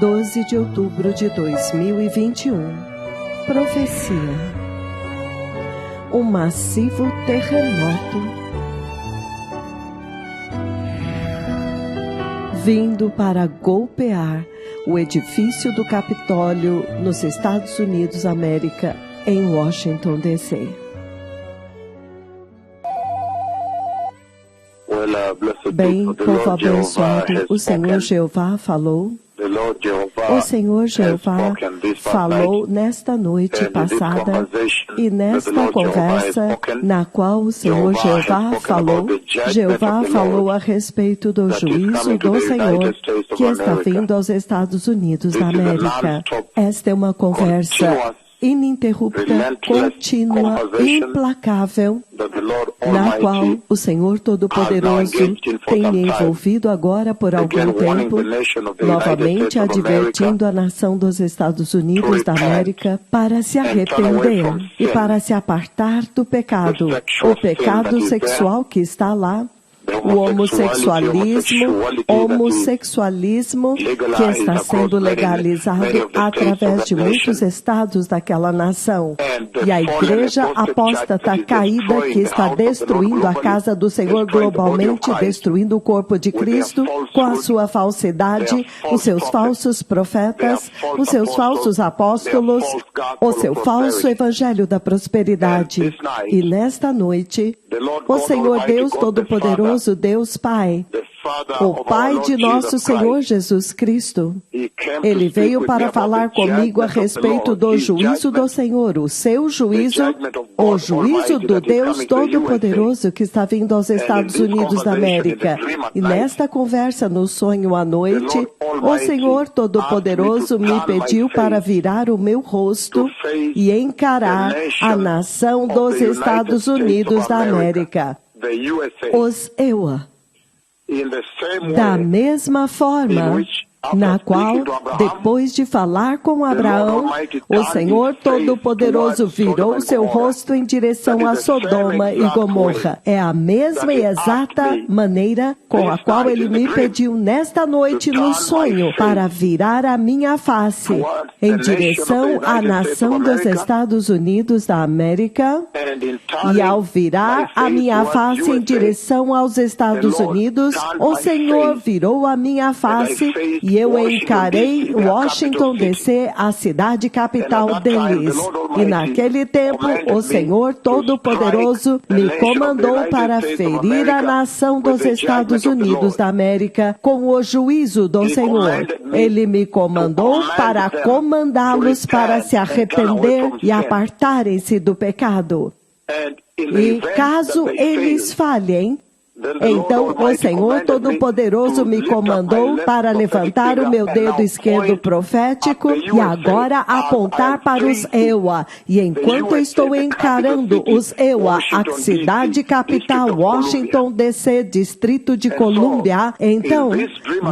12 de outubro de 2021. Profecia. Um massivo terremoto vindo para golpear o edifício do Capitólio nos Estados Unidos da América, em Washington, D.C. Bem, povo abençoado, o Senhor Jeová falou. O Senhor Jeová falou nesta noite passada, e nesta conversa na qual o Senhor Jeová falou a respeito do juízo do Senhor que está vindo aos Estados Unidos da América. Esta é uma conversa ininterrupta, contínua, implacável, na qual o Senhor Todo-Poderoso tem me envolvido agora por algum tempo, novamente advertindo a nação dos Estados Unidos da América para se arrepender e para se apartar do pecado, o pecado sexual que está lá, o homossexualismo que está sendo legalizado através de muitos estados daquela nação. E a igreja apóstata caída que está destruindo a casa do Senhor globalmente, destruindo o corpo de Cristo com a sua falsidade, os seus falsos profetas, os seus falsos apóstolos, o seu falso evangelho da prosperidade. E nesta noite, o Senhor Deus Todo-Poderoso, Deus Pai, o Pai de nosso Senhor Jesus Cristo, Ele veio para falar comigo a respeito do juízo do Senhor, o seu juízo, o juízo do Deus Todo-Poderoso que está vindo aos Estados Unidos da América. E nesta conversa no sonho à noite, o Senhor Todo-Poderoso me pediu para virar o meu rosto e encarar a nação dos Estados Unidos da América, os EUA. Da mesma forma na qual, depois de falar com Abraão, o Senhor Todo-Poderoso virou seu rosto em direção a Sodoma e Gomorra. É a mesma e exata maneira com a qual Ele me pediu nesta noite no sonho para virar a minha face em direção à nação dos Estados Unidos da América. E ao virar a minha face em direção aos Estados Unidos, o Senhor virou a minha face e eu encarei Washington, D.C., a cidade capital deles. E naquele tempo, o Senhor Todo-Poderoso me comandou para ferir a nação dos Estados Unidos da América com o juízo do Senhor. Ele me comandou para comandá-los para se arrepender e apartarem-se do pecado. E caso eles falhem, então o Senhor Todo-Poderoso me comandou para levantar o meu dedo esquerdo profético e agora apontar para os EUA. E enquanto estou encarando os EUA, a cidade capital Washington, D.C., Distrito de Colômbia, então,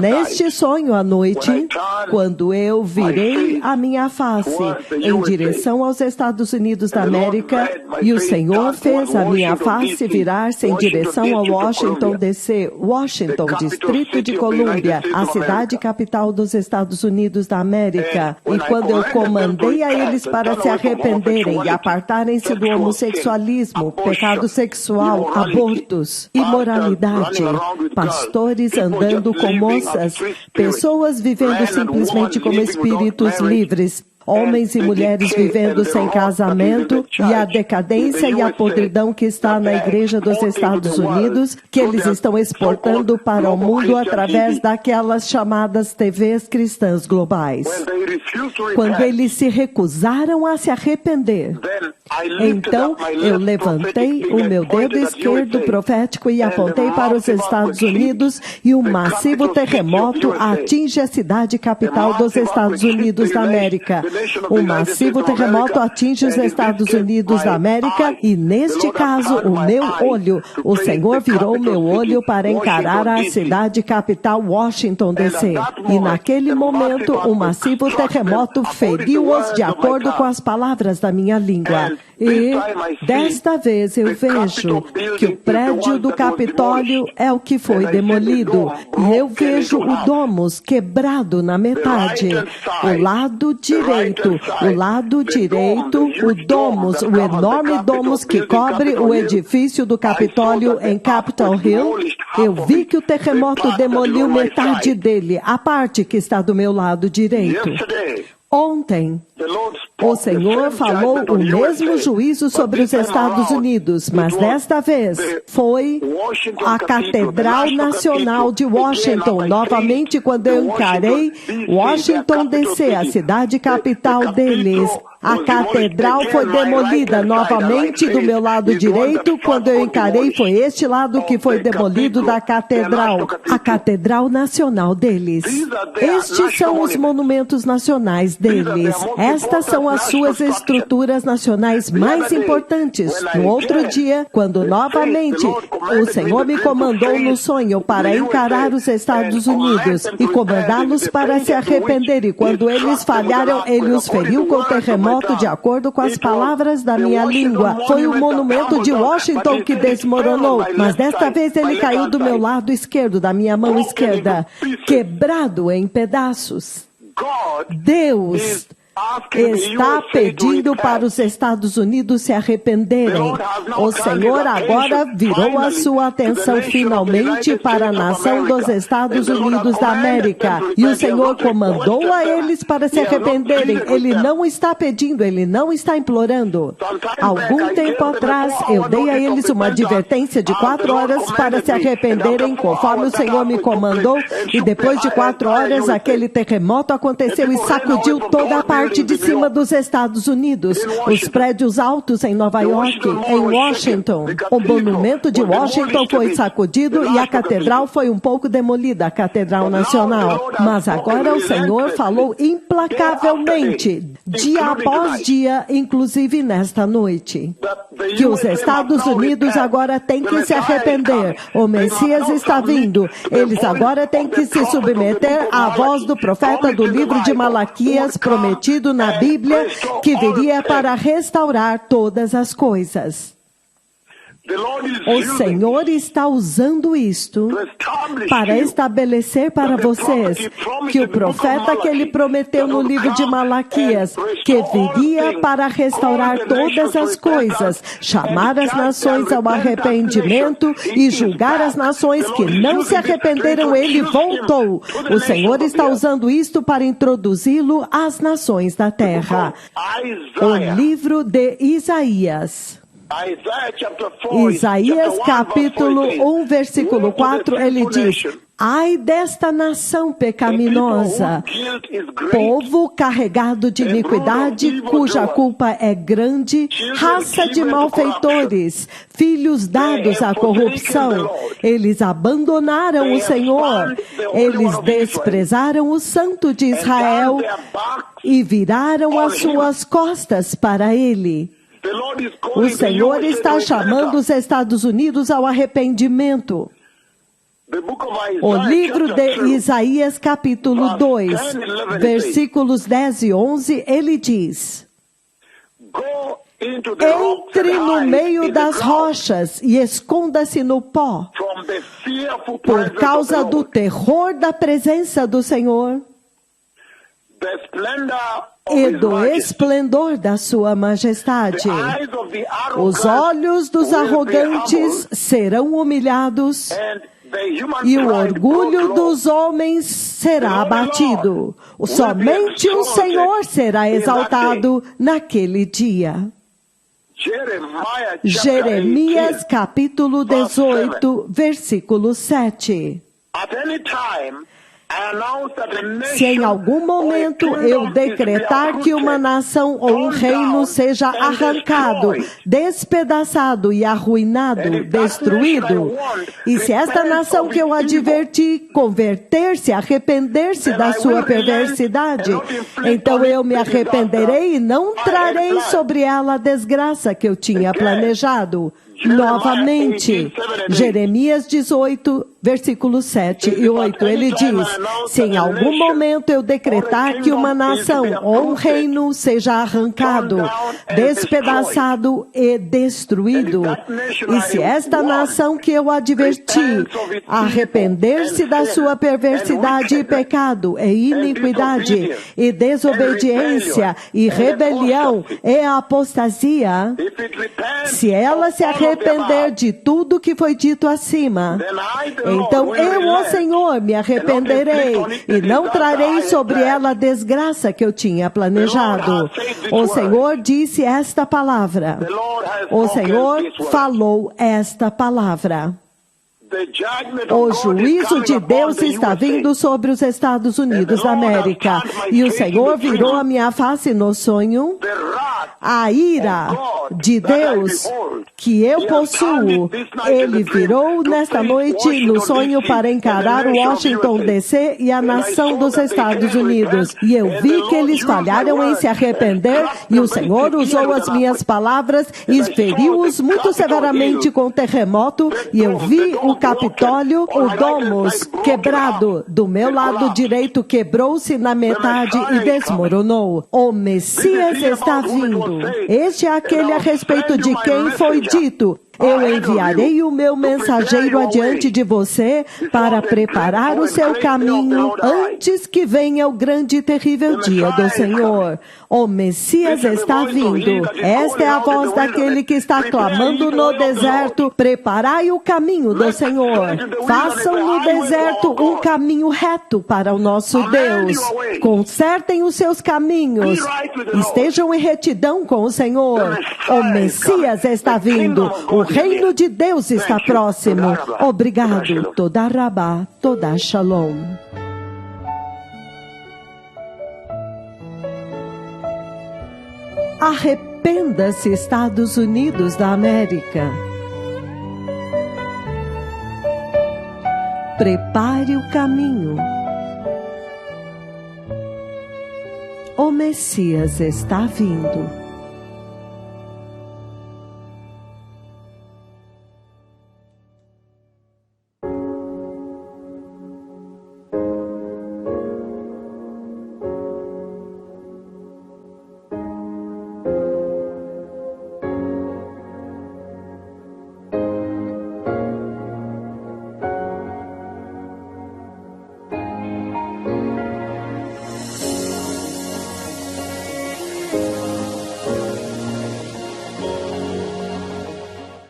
neste sonho à noite, quando eu virei a minha face em direção aos Estados Unidos da América, e o Senhor fez a minha face virar-se em direção ao Washington, D.C., Washington, Distrito de Colômbia, a cidade capital dos Estados Unidos da América. E quando eu comandei a eles para se arrependerem e apartarem-se do homossexualismo, pecado sexual, abortos, imoralidade, pastores andando com moças, pessoas vivendo simplesmente como espíritos livres, homens e mulheres vivendo sem casamento, e a decadência e a podridão que está na Igreja dos Estados Unidos, que eles estão exportando para o mundo através daquelas chamadas TVs cristãs globais. Quando eles se recusaram a se arrepender, então eu levantei o meu dedo esquerdo profético e apontei para os Estados Unidos, e um massivo terremoto atinge a cidade capital dos Estados Unidos da América. Um massivo terremoto atinge os Estados Unidos da América e, neste caso, o meu olho. O Senhor virou meu olho para encarar a cidade capital Washington, D.C. E, naquele momento, um massivo terremoto feriu-os de acordo com as palavras da minha língua. E desta vez eu vejo que o prédio do Capitólio é o que foi demolido. E eu vejo o domus quebrado na metade. O lado direito, o domus, o enorme domus que cobre o edifício do Capitólio em Capitol Hill. Eu vi que o terremoto demoliu metade dele, a parte que está do meu lado direito. Ontem, o Senhor falou o mesmo juízo sobre os Estados Unidos, mas desta vez foi a Catedral Nacional de Washington. Novamente, quando eu encarei Washington DC, a cidade capital deles, a catedral foi demolida novamente do meu lado direito. Quando eu encarei, foi este lado que foi demolido da catedral, a Catedral Nacional deles. Estes são os monumentos nacionais deles. Estas são as suas estruturas nacionais mais importantes. No outro dia, quando novamente o Senhor me comandou no sonho para encarar os Estados Unidos e comandá-los para se arrepender, e quando eles falharam, ele os feriu com o terremoto de acordo com as palavras da minha língua. Foi o monumento de Washington que desmoronou, mas desta vez ele caiu do meu lado esquerdo, da minha mão esquerda, quebrado em pedaços. Deus está pedindo para os Estados Unidos se arrependerem. O Senhor agora virou a sua atenção finalmente para a nação dos Estados Unidos da América. E o Senhor comandou a eles para se arrependerem. Ele não está pedindo, ele não está implorando. Algum tempo atrás, eu dei a eles uma advertência de 4 horas para se arrependerem, conforme o Senhor me comandou. E depois de 4 horas, aquele terremoto aconteceu e sacudiu toda a parte de cima dos Estados Unidos, os prédios altos em Nova York, em Washington. O monumento de Washington foi sacudido e a catedral foi um pouco demolida, a Catedral Nacional. Mas agora o Senhor falou implacavelmente, dia após dia, inclusive nesta noite, que os Estados Unidos agora têm que se arrepender. O Messias está vindo. Eles agora têm que se submeter à voz do profeta do livro de Malaquias, prometido na Bíblia, que viria para restaurar todas as coisas. O Senhor está usando isto para estabelecer para vocês que o profeta que ele prometeu no livro de Malaquias, que viria para restaurar todas as coisas, chamar as nações ao arrependimento e julgar as nações que não se arrependeram, ele voltou. O Senhor está usando isto para introduzi-lo às nações da terra. O livro de Isaías. Isaías capítulo 1, versículo 4, ele diz: ai desta nação pecaminosa, povo carregado de iniquidade, cuja culpa é grande, raça de malfeitores, filhos dados à corrupção. Eles abandonaram o Senhor, eles desprezaram o Santo de Israel e viraram as suas costas para ele. O Senhor está chamando os Estados Unidos ao arrependimento. O livro de Isaías, capítulo 2, versículos 10 e 11, ele diz: entre no meio das rochas e esconda-se no pó, por causa do terror da presença do Senhor e do esplendor da sua majestade. Os olhos dos arrogantes serão humilhados e o orgulho dos homens será abatido. Somente o Senhor será exaltado naquele dia. Jeremias capítulo 18, versículo 7. Se em algum momento eu decretar que uma nação ou um reino seja arrancado, despedaçado e arruinado, destruído, e se esta nação que eu adverti converter-se, arrepender-se da sua perversidade, então eu me arrependerei e não trarei sobre ela a desgraça que eu tinha planejado. Novamente, Jeremias 18, versículos 7 e 8, ele diz: se em algum momento eu decretar que uma nação ou um reino seja arrancado, despedaçado e destruído, e se esta nação que eu adverti arrepender-se da sua perversidade e pecado e iniquidade e desobediência e rebelião e apostasia, se ela se arrepender de tudo que foi dito acima, então eu, ó Senhor, me arrependerei e não trarei sobre ela a desgraça que eu tinha planejado. O Senhor disse esta palavra. O Senhor falou esta palavra. O juízo de Deus está vindo sobre os Estados Unidos da América. E o Senhor virou a minha face no sonho. A ira de Deus que eu possuo, Ele virou nesta noite no sonho para encarar o Washington DC e a nação dos Estados Unidos. E eu vi que eles falharam em se arrepender e o Senhor usou as minhas palavras e feriu-os muito severamente com terremoto. E eu vi o Capitólio, o Domus, quebrado. Do meu lado direito quebrou-se na metade e desmoronou. O Messias está vindo. Este é aquele a respeito de quem foi dito: eu enviarei o meu mensageiro adiante de você para preparar o seu caminho antes que venha o grande e terrível dia do Senhor. O Messias está vindo. Esta é a voz daquele que está clamando no deserto: preparai o caminho do Senhor. Façam no deserto um caminho reto para o nosso Deus. Consertem os seus caminhos. Estejam em retidão com o Senhor. O Messias está vindo. O reino de Deus está próximo. Obrigado. Toda Rabá, toda Shalom. Arrependa-se, Estados Unidos da América. Prepare o caminho. O Messias está vindo.